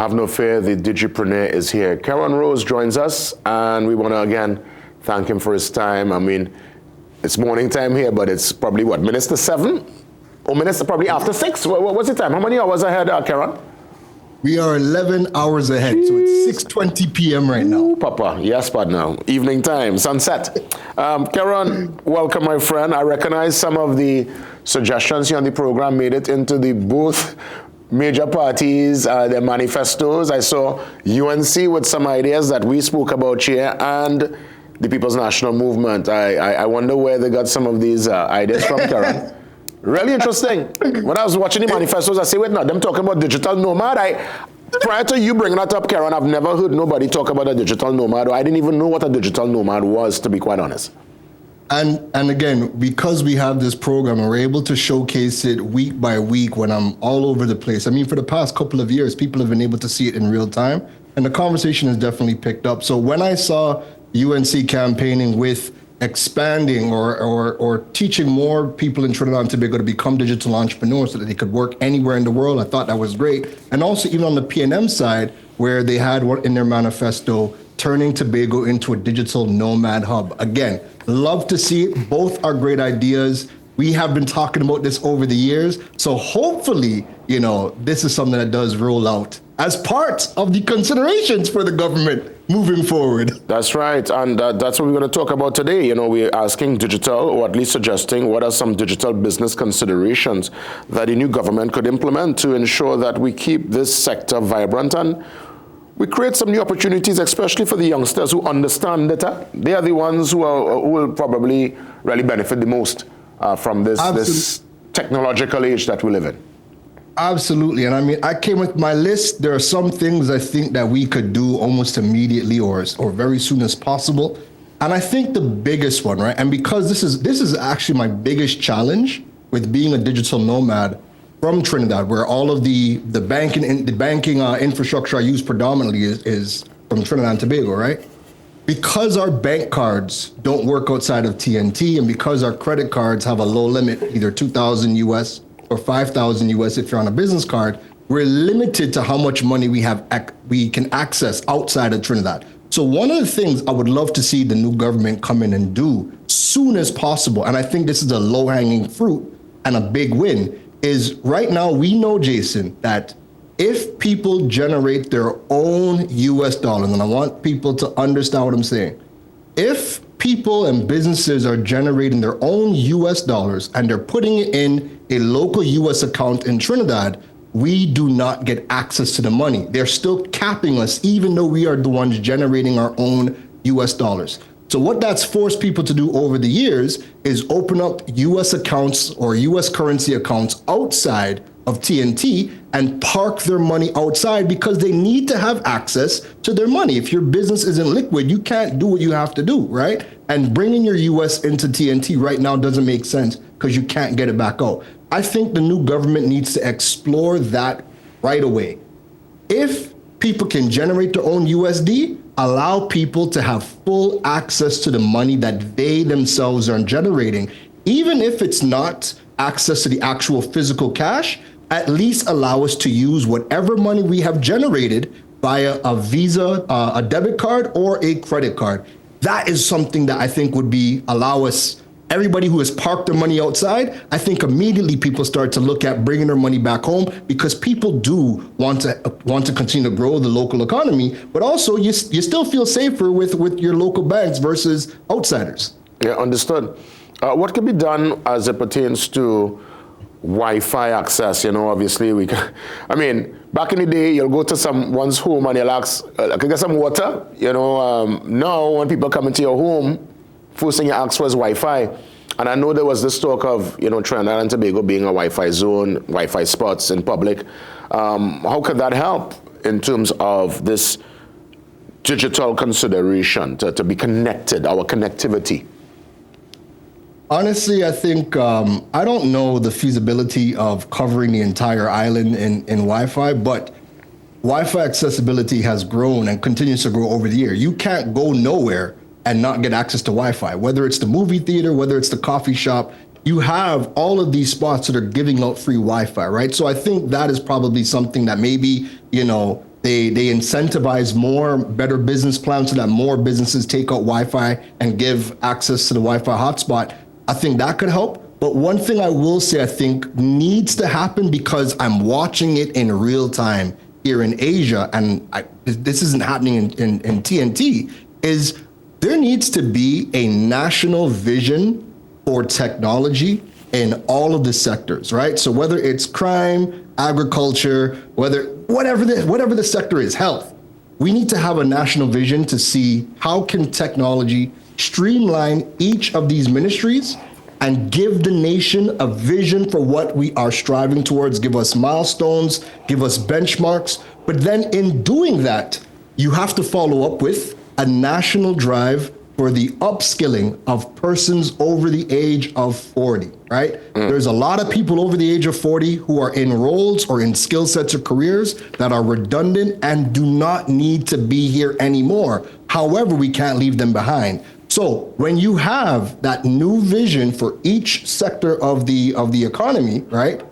Have no fear, the digipreneur is here. Keron Rose joins us, and we want to again thank him for his time. I mean, it's morning time here, but it's probably what, minutes to 7? Or minutes probably after 6? What's the time? How many hours ahead, Keron? We are 11 hours ahead, so it's 6:20 p.m. right now. Ooh, Papa, yes, but now, evening time, sunset. Keron, welcome, my friend. I recognize some of the suggestions here on the program made it into the both major parties, their manifestos. I saw UNC with some ideas that we spoke about here, and the People's National Movement. I wonder where they got some of these ideas from, Keron. Really interesting. When I was watching the manifestos, I say, wait, no, them talking about digital nomad. Prior to you bringing that up, Keron, I've never heard nobody talk about a digital nomad. Or I didn't even know what a digital nomad was, to be quite honest. And again, because we have this program and we're able to showcase it week by week when I'm all over the place. I mean, for the past couple of years, people have been able to see it in real time, and the conversation has definitely picked up. So when I saw UNC campaigning with expanding or teaching more people in Trinidad and Tobago to become digital entrepreneurs so that they could work anywhere in the world, I thought that was great. And also even on the PNM side, where they had what in their manifesto, turning Tobago into a digital nomad hub. Again, love to see it. Both are great ideas. We have been talking about this over the years. So hopefully, this is something that does roll out as part of the considerations for the government moving forward. That's right, and that's what we're going to talk about today. We're asking digital, or at least suggesting, what are some digital business considerations that the new government could implement to ensure that we keep this sector vibrant and we create some new opportunities, especially for the youngsters who understand data. They are the ones who will probably really benefit the most from this technological age that we live in. Absolutely. And I mean, I came with my list. There are some things I think that we could do almost immediately or very soon as possible. And I think the biggest one, right? And because this is actually my biggest challenge with being a digital nomad from Trinidad, where all of the banking infrastructure I use predominantly is from Trinidad and Tobago, right? Because our bank cards don't work outside of TNT, and because our credit cards have a low limit, either 2,000 US or 5,000 US if you're on a business card, we're limited to how much money we can access outside of Trinidad. So one of the things I would love to see the new government come in and do soon as possible, and I think this is a low-hanging fruit and a big win, is right now we know, Jason, that if people generate their own US dollars, and I want people to understand what I'm saying, if people and businesses are generating their own US dollars and they're putting it in a local US account in Trinidad, we do not get access to the money. They're still capping us, even though we are the ones generating our own US dollars. So what that's forced people to do over the years is open up US accounts or US currency accounts outside of TNT and park their money outside because they need to have access to their money. If your business isn't liquid, you can't do what you have to do, right? And bringing your US into TNT right now doesn't make sense because you can't get it back out. I think the new government needs to explore that right away. If people can generate their own USD, allow people to have full access to the money that they themselves are generating, even if it's not access to the actual physical cash, at least allow us to use whatever money we have generated via a Visa, a debit card, or a credit card. That is something that I think would allow us, everybody who has parked their money outside, I think immediately people start to look at bringing their money back home because people do want to continue to grow the local economy, but also you still feel safer with your local banks versus outsiders. Yeah, understood. What can be done as it pertains to Wi-Fi access? Obviously back in the day, you'll go to someone's home and you'll ask, can I get some water? Now when people come into your home, first thing you ask for is Wi-Fi. And I know there was this talk of, Trinidad and Tobago being a Wi-Fi zone, Wi-Fi spots in public. How could that help in terms of this digital consideration to be connected, our connectivity? Honestly, I think, I don't know the feasibility of covering the entire island in Wi-Fi, but Wi-Fi accessibility has grown and continues to grow over the year. You can't go nowhere and not get access to Wi-Fi, whether it's the movie theater, whether it's the coffee shop. You have all of these spots that are giving out free Wi-Fi, right? So I think that is probably something that maybe, They incentivize better business plans so that more businesses take out Wi-Fi and give access to the Wi-Fi hotspot. I think that could help. But one thing I will say I think needs to happen, because I'm watching it in real time here in Asia, and this isn't happening in TNT, is there needs to be a national vision for technology in all of the sectors, right? So whether it's crime, agriculture, whatever the sector is, health, we need to have a national vision to see how can technology streamline each of these ministries and give the nation a vision for what we are striving towards, give us milestones, give us benchmarks. But then in doing that, you have to follow up with a national drive for the upskilling of persons over the age of 40, right? There's a lot of people over the age of 40 who are in roles or in skill sets or careers that are redundant and do not need to be here anymore. However, we can't leave them behind. So when you have that new vision for each sector of the economy, right?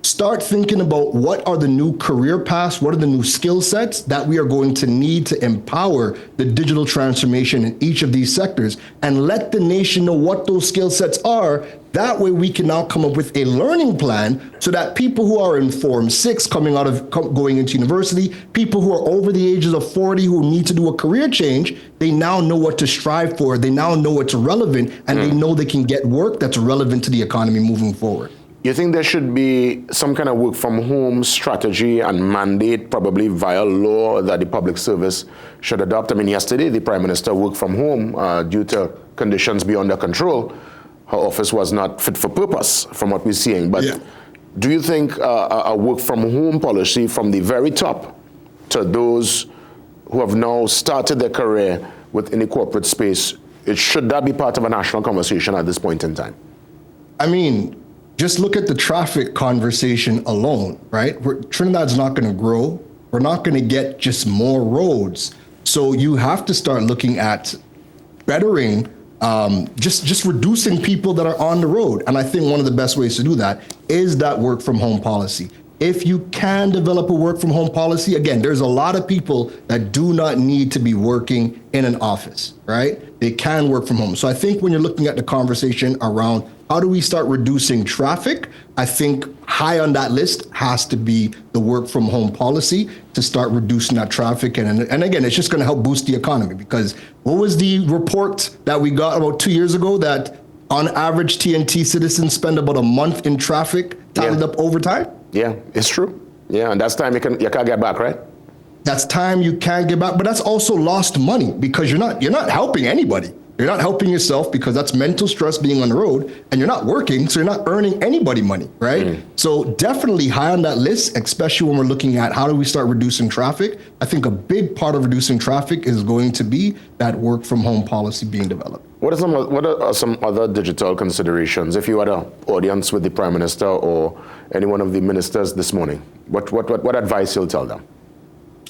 Start thinking about what are the new career paths, what are the new skill sets that we are going to need to empower the digital transformation in each of these sectors, and let the nation know what those skill sets are. That way we can now come up with a learning plan so that people who are in Form 6 going into university, people who are over the ages of 40 who need to do a career change, they now know what to strive for, they now know what's relevant, and they know they can get work that's relevant to the economy moving forward. You think there should be some kind of work from home strategy and mandate, probably via law, that the public service should adopt? I mean, yesterday the Prime Minister worked from home due to conditions beyond her control. Her office was not fit for purpose, from what we're seeing. But do you think a work from home policy from the very top to those who have now started their career within the corporate space, should that be part of a national conversation at this point in time? I mean, just look at the traffic conversation alone, right? Trinidad's not going to grow. We're not going to get just more roads. So you have to start looking at bettering, just reducing people that are on the road. And I think one of the best ways to do that is that work from home policy. If you can develop a work from home policy, again, there's a lot of people that do not need to be working in an office, right? They can work from home. So I think when you're looking at the conversation around how do we start reducing traffic, I think high on that list has to be the work from home policy to start reducing that traffic. And again, it's just going to help boost the economy, because what was the report that we got about 2 years ago that on average TNT citizens spend about a month in traffic tallied up overtime? Yeah, it's true. Yeah, and that's time you can't get back, right? That's time you can't get back, but that's also lost money, because you're not helping anybody. You're not helping yourself, because that's mental stress being on the road, and you're not working, so you're not earning anybody money, right? So definitely high on that list, especially when we're looking at how do we start reducing traffic. I think a big part of reducing traffic is going to be that work from home policy being developed. What are some other digital considerations? If you had an audience with the Prime Minister or any one of the ministers this morning, what advice you'll tell them?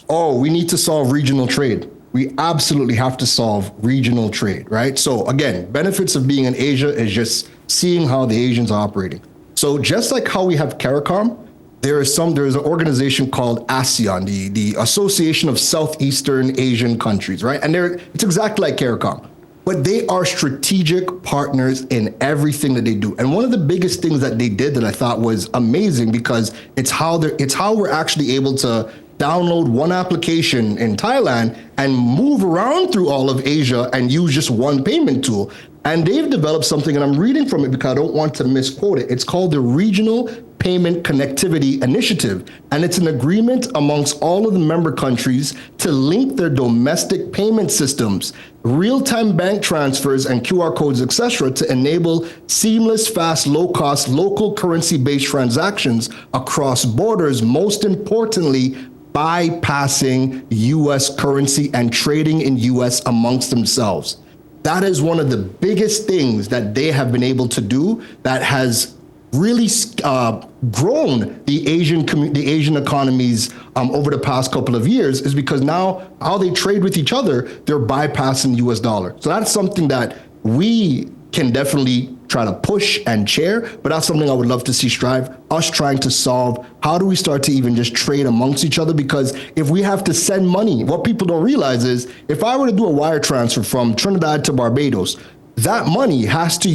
Oh, we need to solve regional trade. We absolutely have to solve regional trade, right? So again, benefits of being in Asia is just seeing how the Asians are operating. So just like how we have CARICOM, there is an organization called ASEAN, the Association of Southeastern Asian Countries, right? And it's exactly like CARICOM, but they are strategic partners in everything that they do. And one of the biggest things that they did that I thought was amazing, because it's how we're actually able to download one application in Thailand and move around through all of Asia and use just one payment tool. And they've developed something, and I'm reading from it because I don't want to misquote it. It's called the Regional Payment Connectivity Initiative, and it's an agreement amongst all of the member countries to link their domestic payment systems, real-time bank transfers and QR codes, etc., to enable seamless, fast, low-cost, local currency-based transactions across borders, most importantly, bypassing U.S. currency and trading in U.S. amongst themselves. That is one of the biggest things that they have been able to do that has really grown the Asian economies over the past couple of years, is because now how they trade with each other, they're bypassing the US dollar. So that's something that we can definitely try to push and chair, but that's something I would love to see strive, us trying to solve. How do we start to even just trade amongst each other? Because if we have to send money, what people don't realize is if I were to do a wire transfer from Trinidad to Barbados, that money has to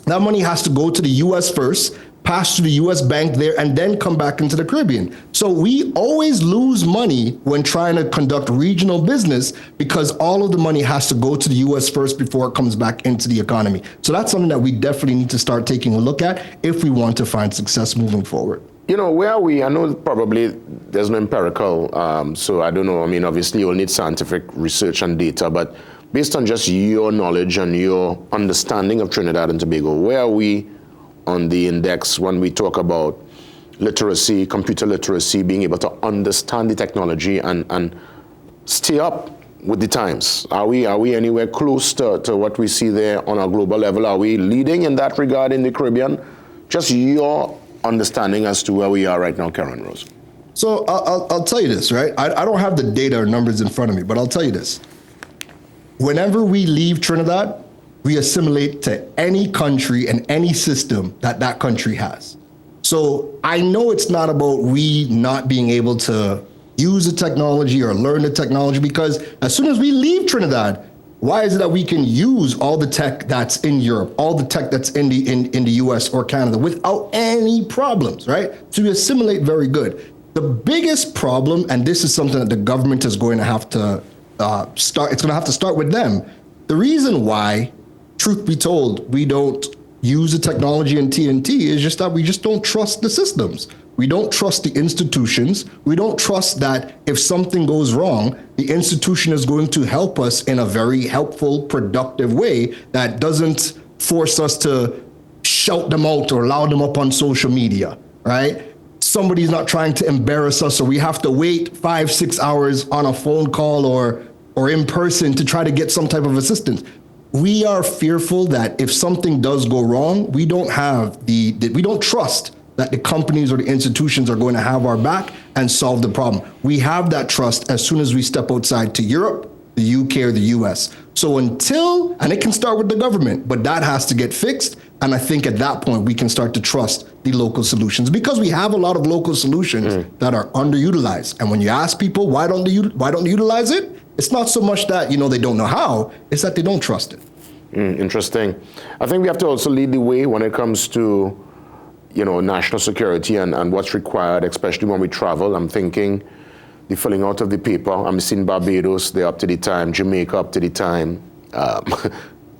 that money has to go to the US first, pass to the US bank there, and then come back into the Caribbean. So we always lose money when trying to conduct regional business because all of the money has to go to the US first before it comes back into the economy. So that's something that we definitely need to start taking a look at if we want to find success moving forward. You know, where are we? I know probably there's no empirical, so I don't know. I mean, obviously you'll need scientific research and data, but based on just your knowledge and your understanding of Trinidad and Tobago, where are we on the index when we talk about literacy, computer literacy, being able to understand the technology and stay up with the times? Are we anywhere close to what we see there on a global level? Are we leading in that regard in the Caribbean? Just your understanding as to where we are right now, Keron Rose. So I'll tell you this, right? I don't have the data or numbers in front of me, but I'll tell you this. Whenever we leave Trinidad, we assimilate to any country and any system that that country has. So I know it's not about we not being able to use the technology or learn the technology, because as soon as we leave Trinidad, why is it that we can use all the tech that's in Europe, all the tech that's in the US or Canada without any problems, right? So we assimilate very good. The biggest problem, and this is something that the government is going to have to start, it's going to have to start with them. The reason why, truth be told, we don't use the technology in TNT is just that we just don't trust the systems. We don't trust the institutions. We don't trust that if something goes wrong, the institution is going to help us in a very helpful, productive way that doesn't force us to shout them out or loud them up on social media, right? Somebody's not trying to embarrass us, or we have to wait 5-6 hours on a phone call or in person to try to get some type of assistance. We are fearful that if something does go wrong, we don't trust that the companies or the institutions are going to have our back and solve the problem. We have that trust as soon as we step outside to Europe, the UK, or the US. So and it can start with the government, but that has to get fixed. And I think at that point, we can start to trust the local solutions, because we have a lot of local solutions that are underutilized. And when you ask people, why don't they utilize it? It's not so much that, they don't know how, it's that they don't trust it. Interesting. I think we have to also lead the way when it comes to, national security and what's required, especially when we travel. I'm thinking the filling out of the paper. I'm seeing Barbados, they're up to the time, Jamaica up to the time.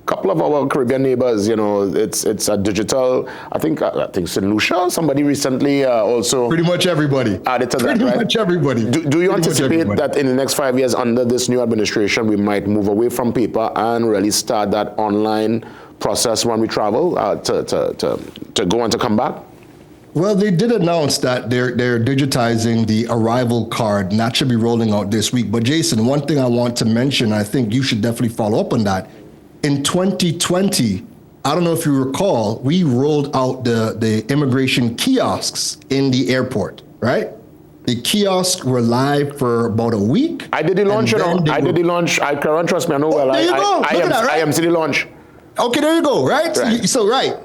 Couple of our Caribbean neighbors, it's a digital. I think St. Lucia, somebody recently also. Pretty much everybody. Added to that, right? Pretty much everybody. Do you anticipate that in the next 5 years under this new administration, we might move away from paper and really start that online process when we travel to go and to come back? Well, they did announce that they're digitizing the arrival card, and that should be rolling out this week. But Jason, one thing I want to mention, I think you should definitely follow up on that. In 2020, I don't know if you recall, we rolled out the immigration kiosks in the airport, right? The kiosks were live for about a week. I did the launch, I can't trust me, I know well. There you go. I am to the launch. Okay, there you go, right? So,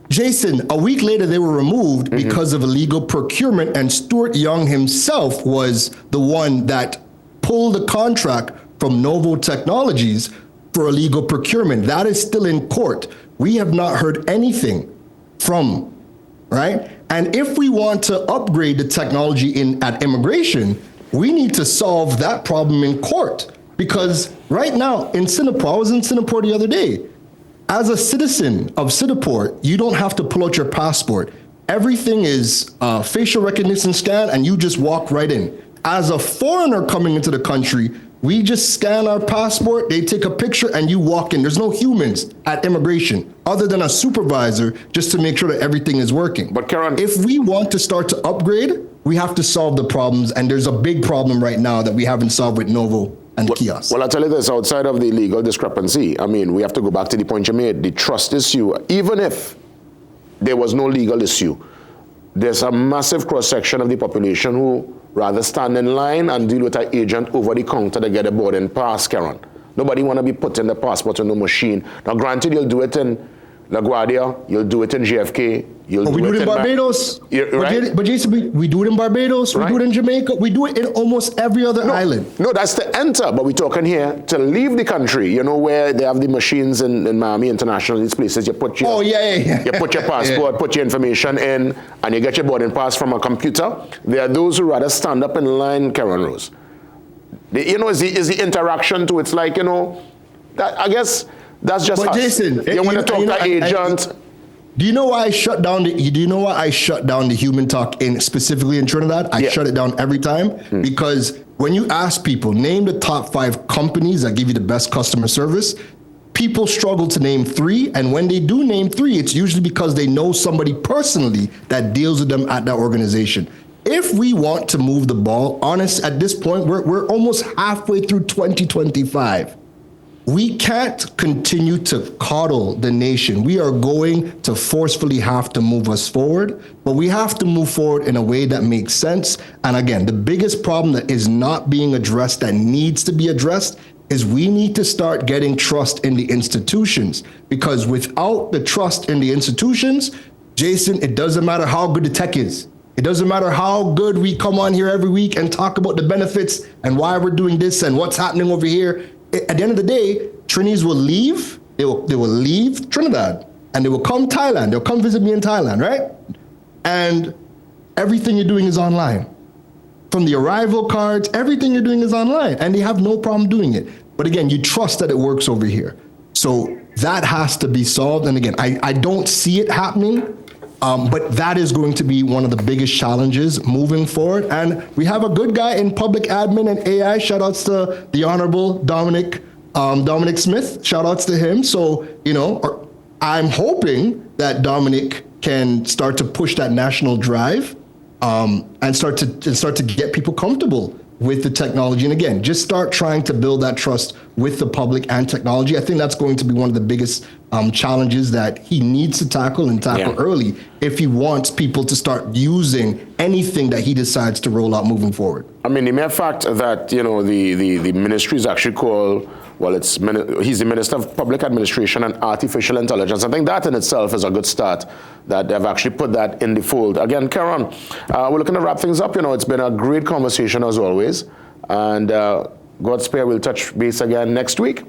Jason, a week later, they were removed because of illegal procurement, and Stuart Young himself was the one that pulled the contract from Novo Technologies for illegal procurement. That is still in court. We have not heard anything from, right? And if we want to upgrade the technology at immigration, we need to solve that problem in court. Because right now in Singapore, I was in Singapore the other day. As a citizen of Singapore, you don't have to pull out your passport. Everything is facial recognition scan, and you just walk right in. As a foreigner coming into the country, we just scan our passport, they take a picture, and you walk in. There's no humans at immigration other than a supervisor just to make sure that everything is working. But Keron, if we want to start to upgrade, we have to solve the problems, and there's a big problem right now that we haven't solved with Novo and kiosks. Well, I'll tell you this, outside of the legal discrepancy, I mean, we have to go back to the point you made, the trust issue. Even if there was no legal issue, there's a massive cross-section of the population who rather stand in line and deal with an agent over the counter to get a boarding pass, Keron. Nobody want to be putting the passport on a machine. Now, granted, you'll do it in LaGuardia, you'll do it in JFK, you'll we do it in Barbados. Right? But Jason, we do it in Barbados, we do it in Jamaica, we do it in almost every other island. No, that's to enter, but we're talking here to leave the country. You know where they have the machines in Miami International, these places, you put your, you put your passport, put your information in, and you get your boarding pass from a computer. There are those who rather stand up in line, Keron Rose. You know, is the interaction to it's like, you know, that, I guess that's just but us. Jason, you want to talk to agent. Do you know why I shut down the? Do you know why I shut down the human talk specifically in Trinidad? I shut it down every time because when you ask people, name the top 5 companies that give you the best customer service, people struggle to name 3, and when they do name 3, it's usually because they know somebody personally that deals with them at that organization. If we want to move the ball, honest, at this point, we're almost halfway through 2025. We can't continue to coddle the nation. We are going to forcefully have to move us forward, but we have to move forward in a way that makes sense. And again, the biggest problem that is not being addressed, that needs to be addressed, is we need to start getting trust in the institutions. Because without the trust in the institutions, Jason, it doesn't matter how good the tech is. It doesn't matter how good we come on here every week and talk about the benefits and why we're doing this and what's happening over here. At the end of the day, Trinis will leave. They will leave Trinidad and they will come Thailand. They'll come visit me in Thailand, right? And everything you're doing is online. From the arrival cards, everything you're doing is online, and they have no problem doing it. But again, you trust that it works over here. So that has to be solved. And again, I don't see it happening. But that is going to be one of the biggest challenges moving forward. And we have a good guy in public admin and AI. Shout outs to the Honorable Dominic Smith. Shout outs to him. So, you know, I'm hoping that Dominic can start to push that national drive and start to get people comfortable with the technology. And again, just start trying to build that trust with the public and technology. I think that's going to be one of the biggest challenges that he needs to tackle early if he wants people to start using anything that he decides to roll out moving forward. I mean, the mere fact that, you know, the ministry is actually called, well, he's the Minister of Public Administration and Artificial Intelligence. I think that in itself is a good start, that they've actually put that in the fold. Again, Keron, we're looking to wrap things up. You know, it's been a great conversation as always. And God spare, we'll touch base again next week.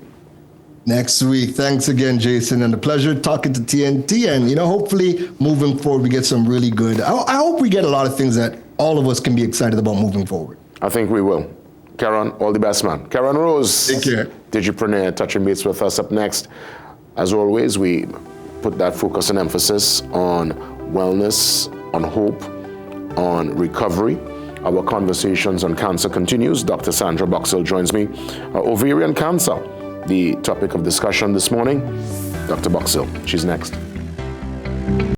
Next week. Thanks again, Jason, and a pleasure talking to TNT. And, you know, hopefully moving forward, we get some really good, I hope we get a lot of things that all of us can be excited about moving forward. I think we will. Keron, all the best, man. Keron Rose, take care. Digipreneur, touching base with us up next. As always, we put that focus and emphasis on wellness, on hope, on recovery. Our conversations on cancer continues. Dr. Sandra Boxall joins me. Ovarian cancer, the topic of discussion this morning. Dr. Boxall, she's next.